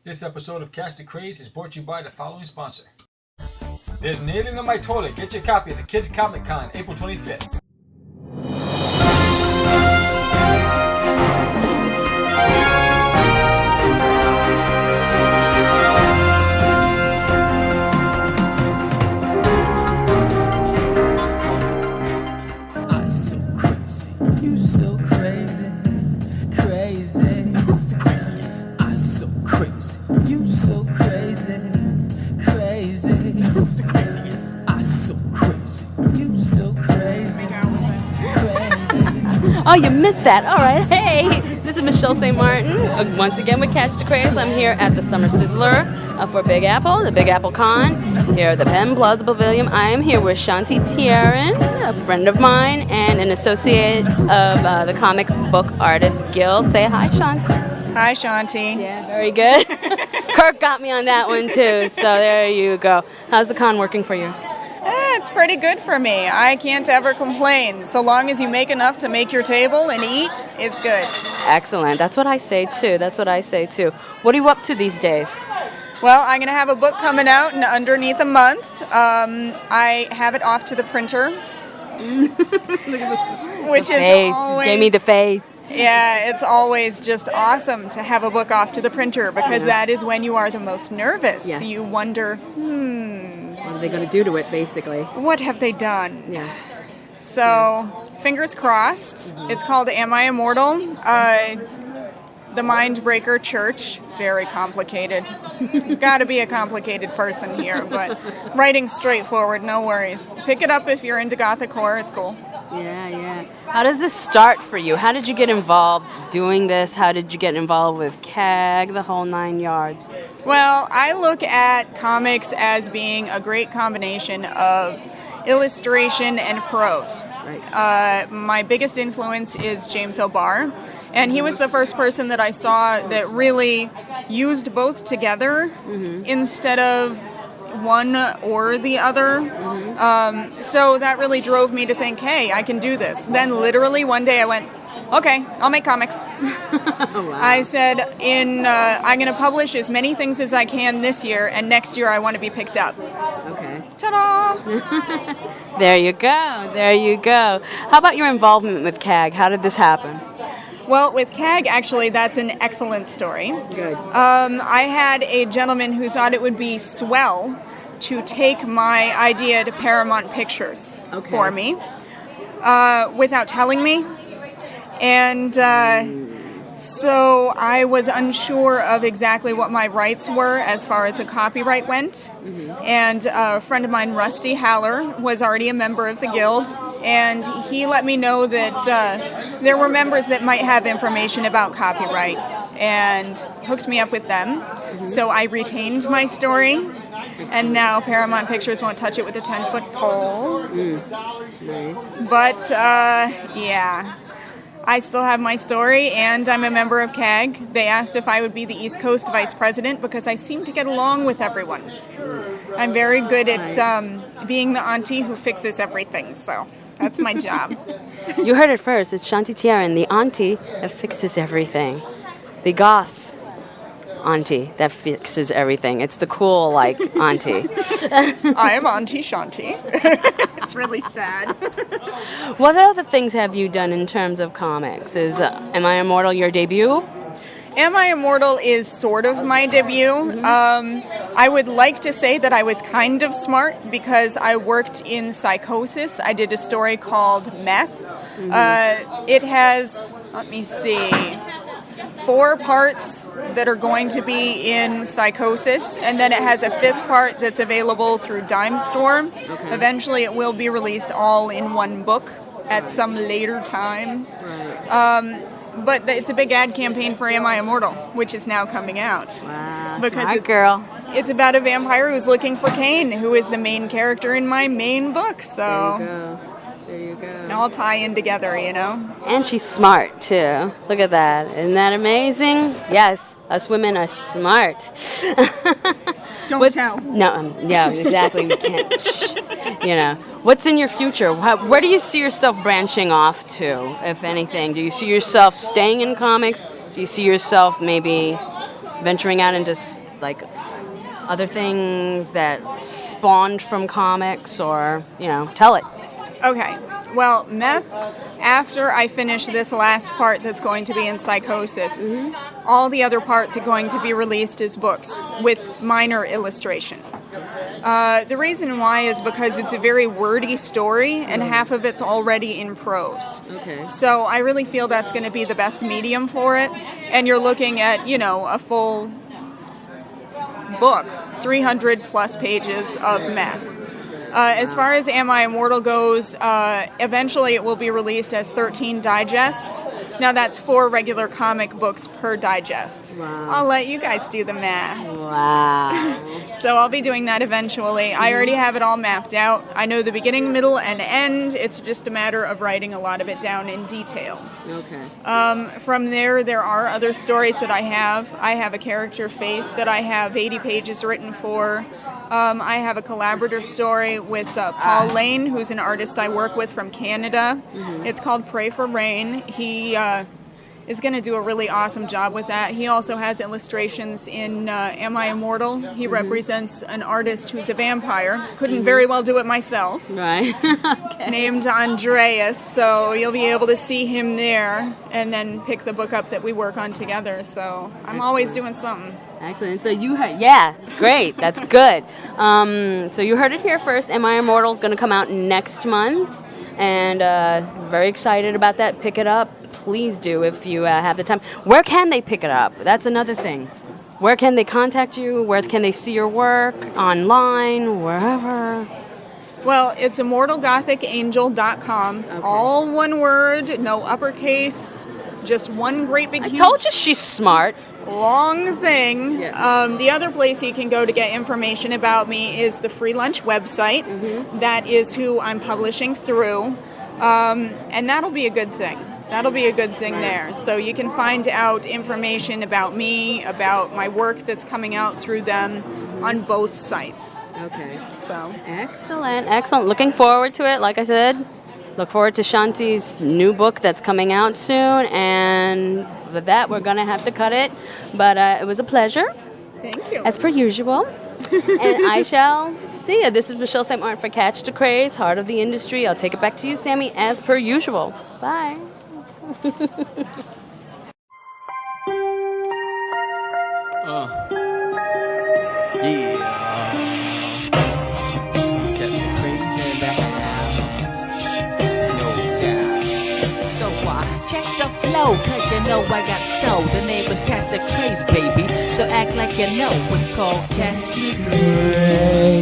This episode of Catch the Craze is brought to you by the following sponsor. There's an alien on my toilet. Get your copy of the Kids Comic Con, April 25th. Oh, you missed that. All right. Hey, this is Michelle St. Martin. Once again with Catch the Craze. I'm here at the Summer Sizzler for Big Apple, the Big Apple Con, here at the Penn Plaza Pavilion. I am here with Shawnti Therrien, a friend of mine and an associate of the Comic Book Artists Guild. Say hi, Shawnti. Hi, Shawnti. Yeah, very good. Kirk got me on that one, too, so there you go. How's the con working for you? It's pretty good for me. I can't ever complain. So long as you make enough to make your table and eat, it's good. Excellent. That's what I say, too. What are you up to these days? Well, I'm going to have a book coming out in underneath a month. I have it off to the printer. Which the is face. always... Gave me the face. Yeah, it's always just awesome to have a book off to the printer because that is when you are the most nervous. Yes. You wonder, what are they going to do to it, basically? what have they done? Yeah. So, fingers crossed. It's called Am I Immortal? The Mindbreaker Church. Very complicated. Got to be a complicated person here, but writing straightforward, no worries. Pick it up if you're into Gothic horror. It's cool. Yeah. How does this start for you? How did you get involved doing this? How did you get involved with CAG, the whole 9 yards? Well, I look at comics as being a great combination of illustration and prose. Right. My biggest influence is James O'Barr, and he was the first person that I saw that really used both together instead of one or the other. So that really drove me to think, hey, I can do this. Then literally one day I went, okay, I'll make comics. Wow. I said, I'm going to publish as many things as I can this year, and next year I want to be picked up. Okay. Ta-da! There you go. How about your involvement with CAG? How did this happen? Well, with CAG, actually, that's an excellent story. Good. I had a gentleman who thought it would be swell to take my idea to Paramount Pictures for me without telling me. And so I was unsure of exactly what my rights were as far as the copyright went. And a friend of mine, Rusty Haller, was already a member of the Guild. And he let me know that there were members that might have information about copyright and hooked me up with them. So I retained my story, and now Paramount Pictures won't touch it with a 10-foot pole. Nice. But, yeah, I still have my story, and I'm a member of CAG. They asked if I would be the East Coast Vice President because I seem to get along with everyone. I'm very good at being the auntie who fixes everything, so... that's my job. You heard it first. It's Shawnti Therrien, the auntie that fixes everything. The goth auntie that fixes everything. It's the cool, auntie. I am Auntie Shawnti. It's really sad. What other things have you done in terms of comics? Is Am I Immortal your debut? Am I Immortal is sort of my debut. I would like to say that I was kind of smart because I worked in psychosis. I did a story called Meth. It has, let me see, 4 parts that are going to be in psychosis, and then it has a 5th part that's available through Dime Store. Okay. Eventually it will be released all in one book at some later time. Right. But it's a big ad campaign for Am I Immortal, which is now coming out. Wow, because smart girl. It's about a vampire who's looking for Cain, who is the main character in my main book. So There you go. it all tie in together, you know? And she's smart, too. Look at that. Isn't that amazing? Yes, us women are smart. Don't tell. No, yeah, exactly. We can't. Shh. You know, what's in your future? Where do you see yourself branching off to, if anything? Do you see yourself staying in comics? Do you see yourself maybe venturing out into like other things that spawned from comics, or tell it. Okay. Well, meth, after I finish this last part that's going to be in Psychosis, all the other parts are going to be released as books with minor illustration. The reason why is because it's a very wordy story, and half of it's already in prose. Okay. So I really feel that's going to be the best medium for it. And you're looking at, a full book, 300 plus pages of meth. As far as Am I Immortal goes, eventually it will be released as 13 digests. Now that's 4 regular comic books per digest. Wow. I'll let you guys do the math. Wow. So I'll be doing that eventually. I already have it all mapped out. I know the beginning, middle, and end. It's just a matter of writing a lot of it down in detail. Okay. From there are other stories that I have. I have a character, Faith, that I have 80 pages written for. I have a collaborative story with Paul Lane, who's an artist I work with from Canada. It's called Pray for Rain. He is going to do a really awesome job with that. He also has illustrations in Am I Immortal? He represents an artist who's a vampire. Couldn't very well do it myself. Right. Okay. Named Andreas, so you'll be able to see him there and then pick the book up that we work on together. So I'm always doing something. Excellent. So you heard, yeah, great. That's good. So you heard it here first. Am I Immortal is going to come out next month, and very excited about that. Pick it up. Please do if you have the time. Where can they pick it up? That's another thing. Where can they contact you? Where can they see your work? Online, wherever? Well, it's immortalgothicangel.com. Okay. All one word, no uppercase, just one great big huge... I told you she's smart. Long thing. Yeah. The other place you can go to get information about me is the Free Lunch website. That is who I'm publishing through. And that'll be a good thing. That'll be a good thing there. So you can find out information about me, about my work that's coming out through them on both sites. Okay. So Excellent. Looking forward to it. Like I said, look forward to Shawnti's new book that's coming out soon. And with that, we're going to have to cut it. But it was a pleasure. Thank you. As per usual. And I shall see you. This is Michelle St. Martin for Catch the Craze, Heart of the Industry. I'll take it back to you, Sammy, as per usual. Bye. Catch the craze in the house. No doubt. So check the flow, cause you know I got soul. The name is Catch the Craze, baby. So act like you know what's called Catch the Craze.